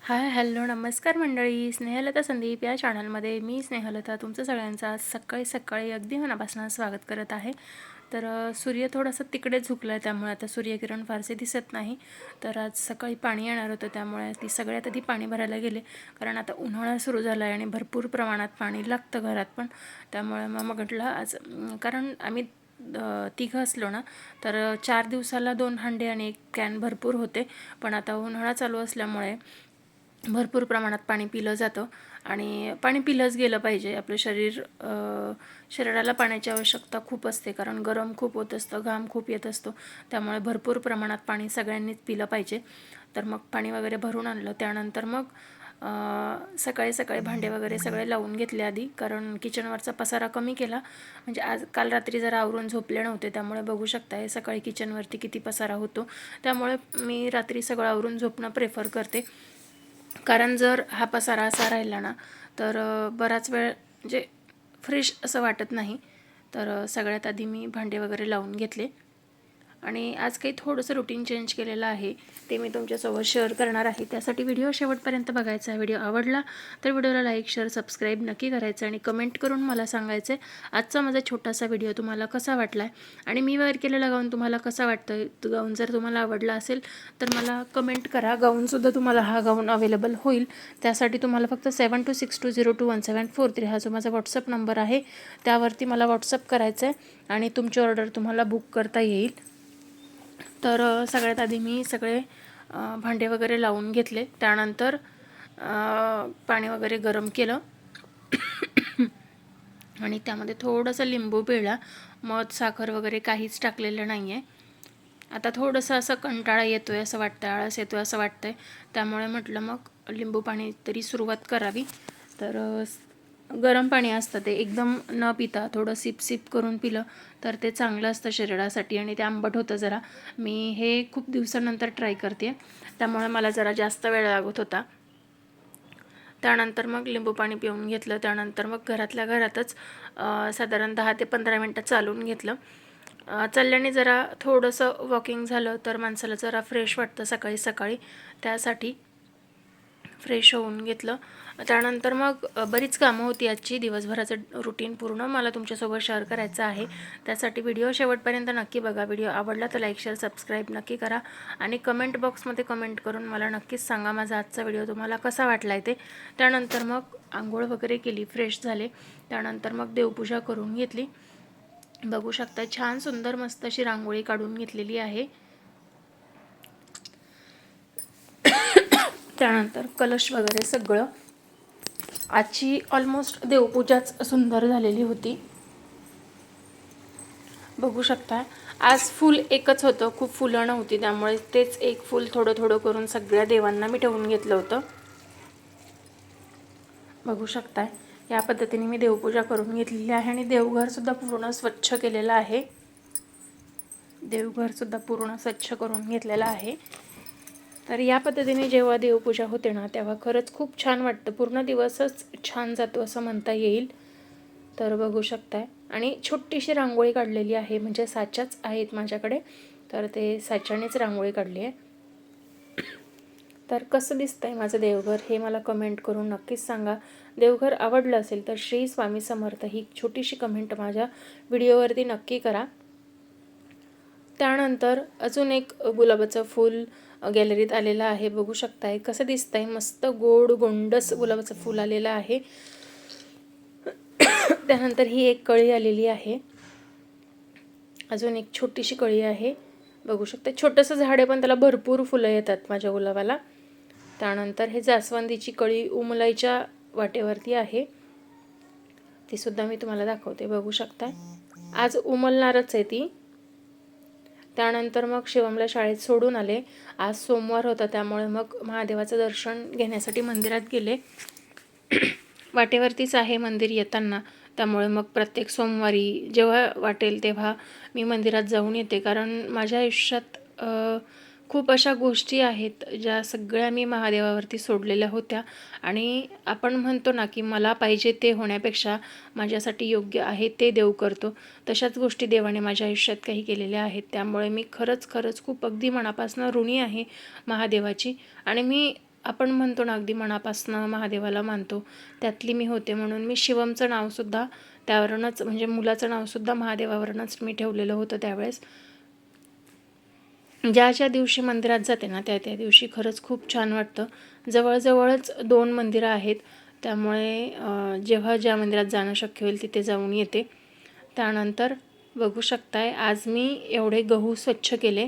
Hi hello नमस्कार मंडळी, स्नेहलता संदीप या चॅनलमध्ये मी स्नेहलता तुमचं सगळ्यांचं आज सकाळी सकाळी अगदी मनापासून स्वागत करत आहे. तर सूर्य थोडासा तिकडे झुकला आहे, त्यामुळे आता सूर्यकिरण फारसे दिसत नाही. तर आज सकाळी पाणी येणार होतं, त्यामुळे ती सगळ्यात आधी पाणी भरायला गेले, कारण आता उन्हाळा सुरू झाला आहे आणि भरपूर प्रमाणात पाणी लागतं घरात पण. त्यामुळे मग म्हटलं आज कारण आम्ही तिघं असलो ना, तर 4 दिवसाला 2 हांडे आणि 1 कॅन भरपूर होते. पण आता उन्हाळा चालू असल्यामुळे भरपूर प्रमाणात पाणी पिलं जातं आणि पाणी पिलंच गेलं पाहिजे. आपलं शरीराला पाण्याची आवश्यकता खूप असते, कारण गरम खूप होत असतं, घाम खूप येत असतो. त्यामुळे भरपूर प्रमाणात पाणी सगळ्यांनीच पिलं पाहिजे. तर मग पाणी वगैरे भरून आणलं. त्यानंतर मग सकाळी सकाळी भांडे वगैरे सगळे लावून घेतले आधी, कारण किचनवरचा पसारा कमी केला. म्हणजे काल रात्री जरा आवरून झोपले नव्हते, त्यामुळे बघू शकताय सकाळी किचनवरती किती पसारा होतो. त्यामुळे मी रात्री सगळं आवरून झोपणं प्रेफर करते, कारण जर हा पसारा असा राहिला ना, तर बराच वेळ म्हणजे फ्रेश असं वाटत नाही. तर सगळ्यात आधी मी भांडे वगैरे लावून घेतले आणि आज काही थोडंसं रुटीन चेंज केलेलं आहे, ते मी तुमच्यासोबत शेअर करणार आहे. त्यासाठी व्हिडिओ शेवटपर्यंत बघायचा. व्हिडिओ आवडला तर व्हिडिओला लाईक शेअर सबस्क्राईब नक्की करायचं आणि कमेंट करून मला सांगायचं आजचा माझा छोटासा व्हिडिओ तुम्हाला कसा वाटला आहे आणि मी वेअर केलेला गाऊन तुम्हाला कसा वाटतं आहे. तो गाऊन जर तुम्हाला आवडला असेल तर मला कमेंट करा. गाऊनसुद्धा तुम्हाला हा गाऊन अवेलेबल होईल. त्यासाठी तुम्हाला फक्त 7262021743 हा जो माझा व्हॉट्सअप नंबर आहे त्यावरती मला व्हॉट्सअप करायचं आहे आणि तुमची ऑर्डर तुम्हाला बुक करता येईल. तर सगळ्यात आधी मी सगळे भांडे वगैरे लावून घेतले. त्यानंतर पाणी वगैरे गरम केलं आणि त्यामध्ये थोडंसं लिंबू पिळला. मध साखर वगैरे काहीच टाकलेलं नाही आहे. आता थोडंसं असं कंटाळा येतो आहे असं वाटतं, आळस येतो आहे असं वाटतं आहे. त्यामुळे म्हटलं मग लिंबू पाणी तरी सुरुवात करावी. तर गरम पाणी असतं ते एकदम न पिता थोडं सिप सिप करून पिलं तर ते चांगलं असतं शरीरासाठी आणि ते आंबट होतं जरा. मी हे खूप दिवसानंतर ट्राय करते, त्यामुळे मला जरा जास्त वेळ लागत होता. त्यानंतर मग लिंबू पाणी पिऊन घेतलं. त्यानंतर मग घरातल्या घरातच साधारण 10 ते 15 मिनटं चालून घेतलं. चालल्याने जरा थोडंसं वॉकिंग झालं तर माणसाला जरा फ्रेश वाटतं सकाळी सकाळी. त्यासाठी फ्रेश होऊन घेतलं. त्यानंतर मग बरीच कामं होती आजची. दिवसभराचं रुटीन पूर्ण मला तुमच्यासोबत शेअर करायचं आहे. त्यासाठी व्हिडिओ शेवटपर्यंत नक्की बघा. व्हिडिओ आवडला तर लाईक शेअर सबस्क्राईब नक्की करा आणि कमेंट बॉक्समध्ये कमेंट करून मला नक्कीच सांगा माझा आजचा व्हिडिओ तुम्हाला कसा वाटला आहे ते. त्यानंतर मग आंघोळ वगैरे केली, फ्रेश झाले. त्यानंतर मग देवपूजा करून घेतली. बघू शकता छान सुंदर मस्त अशी रांगोळी काढून घेतलेली आहे. त्यानंतर कलश वगैरे सगळं. आजची ऑलमोस्ट देवपूजाच सुंदर झालेली होती. बघू शकता आज फूल एकच होतं, खूप फुलं नव्हती, त्यामुळे तेच एक फूल थोडं थोडं करून सगळ्या देवांना मी ठेवून घेतलं होतं. बघू शकताय या पद्धतीने मी देवपूजा करून घेतलेली आहे आणि देवघरसुद्धा पूर्ण स्वच्छ केलेलं आहे. देवघरसुद्धा पूर्ण स्वच्छ करून घेतलेलं आहे. तर या पद्धतीने जेव्हा देवपूजा होते ना, तेव्हा खरंच खूप छान वाटतं. पूर्ण दिवसच छान जातो असं म्हणता येईल. तर बघू शकताय आणि छोटीशी रांगोळी काढलेली आहे, म्हणजे साच्याच आहेत माझ्याकडे, तर ते साच्यानेच रांगोळी काढली आहे. तर कसं दिसतंय माझं देवघर हे मला कमेंट करून नक्कीच सांगा. देवघर आवडलं असेल तर श्री स्वामी समर्थ ही छोटीशी कमेंट माझ्या व्हिडिओवरती नक्की करा. त्यानंतर अजून एक गुलाबाचं फूल गॅलरीत आलेलं आहे. बघू शकताय कसं दिसतंय, मस्त गोड गोंडस गुलाबाचं फूल आलेलं आहे. त्यानंतर ही एक कळी आलेली आहे, अजून एक छोटीशी कळी आहे. बघू शकता छोटंसं झाड आहे, पण त्याला भरपूर फुलं येतात माझ्या गुलाबाला. त्यानंतर हे जास्वंदीची कळी उमलाईच्या वाटेवरती आहे, ती सुद्धा मी तुम्हाला दाखवते. बघू शकता आज उमलणारच आहे ती. त्यानंतर मग शिवमला शाळेत सोडून आले. आज सोमवार होता, त्यामुळे मग महादेवाचं दर्शन घेण्यासाठी मंदिरात गेले. वाटेवरतीच आहे मंदिर येताना, त्यामुळे मग प्रत्येक सोमवारी जेव्हा वाटेल तेव्हा मी मंदिरात जाऊन येते. कारण माझ्या आयुष्यात खूप अशा गोष्टी आहेत ज्या सगळ्या मी महादेवावरती सोडलेल्या होत्या आणि आपण म्हणतो ना की मला पाहिजे ते होण्यापेक्षा माझ्यासाठी योग्य आहे ते देव करतो. तशाच गोष्टी देवाने माझ्या आयुष्यात काही केलेल्या आहेत. त्यामुळे मी खरंच खूप अगदी मनापासून ऋणी आहे महादेवाची आणि मी आपण म्हणतो ना अगदी मनापासनं महादेवाला मानतो, त्यातली मी होते. म्हणून मी शिवमचं नावसुद्धा त्यावरूनच, म्हणजे मुलाचं नावसुद्धा महादेवावरूनच मी ठेवलेलं होतं त्यावेळेस. ज्या दिवशी मंदिरात जाते ना त्या दिवशी खरंच खूप छान वाटतं. जवळजवळच 2 मंदिरं आहेत, त्यामुळे जेव्हा ज्या मंदिरात जाणं शक्य होईल तिथे जाऊन येते. त्यानंतर बघू शकताय आज मी एवढे गहू स्वच्छ केले.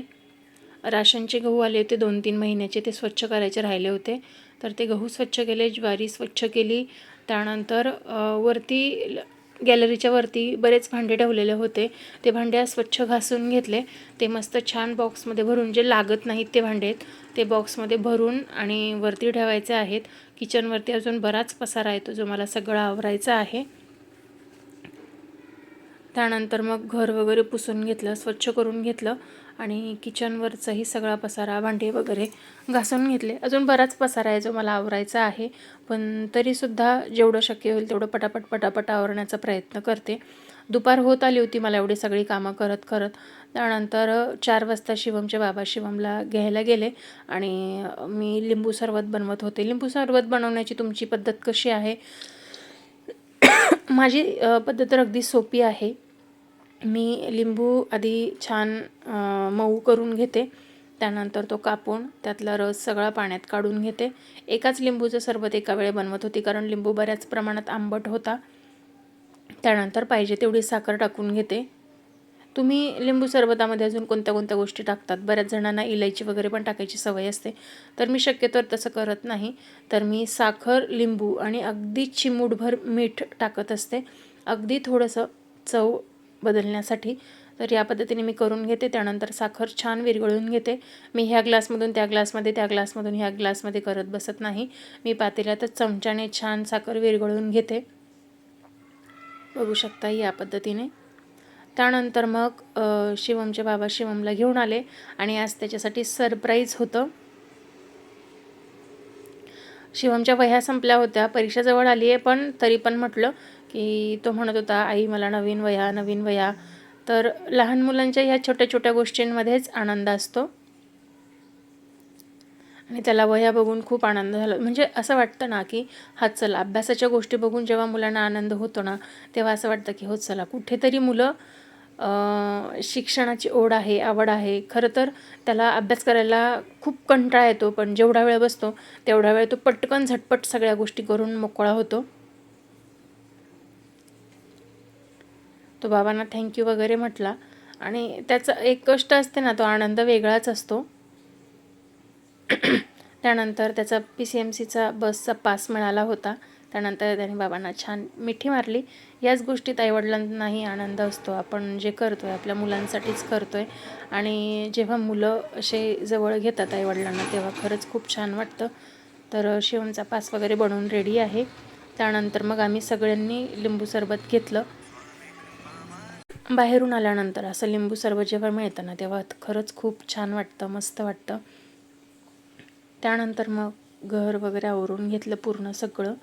राशनचे गहू आले होते 2-3 महिन्याचे, ते स्वच्छ करायचे राहिले होते, तर ते गहू स्वच्छ केले. ज्वारी स्वच्छ केली. त्यानंतर वरती गॅलरीच्या वरती बरेच भांडे ठेवलेले होते, ते भांडे स्वच्छ घासून घेतले. ते मस्त छान बॉक्समध्ये भरून, जे लागत नाहीत ते भांडे आहेत ते बॉक्समध्ये भरून आणि वरती ठेवायचे आहेत. किचनवरती अजून बराच पसारा आहे, तो जो मला सगळं आवरायचा आहे. त्यानंतर मग घर वगैरे पुसून घेतलं, स्वच्छ करून घेतलं आणि किचनवरचाही सगळा पसारा, भांडे वगैरे घासून घेतले. अजून बराच पसारा आहे जो मला आवरायचा आहे, पण तरीसुद्धा जेवढं शक्य होईल तेवढं पटापट आवरण्याचा प्रयत्न करते. दुपार होत आली होती मला एवढी सगळी कामं करत करत. त्यानंतर 4 वाजता शिवमचे बाबा शिवमला घ्यायला गेले आणि मी लिंबू सरबत बनवत होते. लिंबू सरबत बनवण्याची तुमची पद्धत कशी आहे? माझी पद्धत तर अगदी सोपी आहे. मी लिंबू आधी छान मऊ करून घेते. त्यानंतर तो कापून त्यातला रस सगळा पाण्यात काढून घेते. एकाच लिंबूचं सरबत एका वेळी बनवत होती, कारण लिंबू बऱ्याच प्रमाणात आंबट होता. त्यानंतर पाहिजे तेवढी साखर टाकून घेते. तुम्ही लिंबू सरबतामध्ये अजून कोणत्या गोष्टी टाकतात? बऱ्याच जणांना इलायची वगैरे पण टाकायची सवय असते, तर मी शक्यतो तसं करत नाही. तर मी साखर, लिंबू आणि अगदी चिमूटभर मीठ टाकत असते, अगदी थोडंसं चव बदलण्यासाठी. तर या पद्धतीने मी करून घेते. त्यानंतर साखर छान विरघळून घेते. मी ह्या ग्लासमधून त्या ग्लासमध्ये, त्या ग्लासमधून ह्या ग्लासमध्ये करत बसत नाही. मी पातेल्यातच चमच्याने छान साखर विरघळून घेते. बघू शकता या पद्धतीने. त्यानंतर मग शिवमचे बाबा शिवमला घेऊन आले आणि आज त्याच्यासाठी सरप्राईज होतं. शिवमच्या वह्या संपल्या होत्या, परीक्षा जवळ आली आहे, पण तरी पण म्हटलं की तो म्हणत होता, आई मला नवीन वह्या. तर लहान मुलांच्या ह्या छोट्या गोष्टींमध्येच आनंद असतो आणि त्याला वह्या बघून खूप आनंद झाला. म्हणजे असं वाटतं ना की हा चला, अभ्यासाच्या गोष्टी बघून जेव्हा मुलांना आनंद होतो ना, तेव्हा असं वाटतं की हो चला, कुठेतरी मुलं शिक्षणाची ओढ आहे, आवड आहे. खरं तर त्याला अभ्यास करायला खूप कंटाळा येतो, पण जेवढा वेळ बसतो तेवढा वेळ तो पटकन झटपट सगळ्या गोष्टी करून मोकळा होतो. तो बाबांना थँक्यू वगैरे म्हटला आणि त्याचं एक कष्ट असते ना, तो आनंद वेगळाच असतो. त्यानंतर त्याचा PCMCचा बसचा पास मिळाला होता. त्यानंतर त्याने बाबांना छान मिठी मारली. याच गोष्टीत आईवडिलांनाही आनंद असतो. आपण जे करतो आहे आपल्या मुलांसाठीच करतो आहे आणि जेव्हा मुलं असे जवळ घेतात आईवडिलांना तेव्हा खरंच खूप छान वाटतं. तर शिवमचा पास वगैरे बनवून रेडी आहे. त्यानंतर मग आम्ही सगळ्यांनी लिंबू सरबत घेतलं. बाहेरून आल्यानंतर असं लिंबू सरबत जेव्हा मिळतं ना, तेव्हा खरंच खूप छान वाटतं, मस्त वाटतं. त्यानंतर मग घर वगैरे आवरून घेतलं पूर्ण सगळं.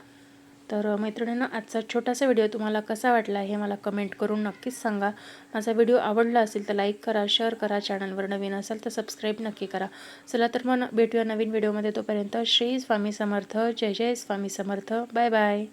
तर मैत्रिणींनो, आजचा छोटासा व्हिडिओ तुम्हाला कसा वाटला हे मला कमेंट करून नक्कीच सांगा. माझा व्हिडिओ आवडला असेल तर लाईक करा, शेअर करा. चॅनलवर नवीन असाल तर सबस्क्राईब नक्की करा. चला तर मग भेटूया नवीन व्हिडिओमध्ये. तोपर्यंत श्री स्वामी समर्थ. जय जय स्वामी समर्थ. Bye bye.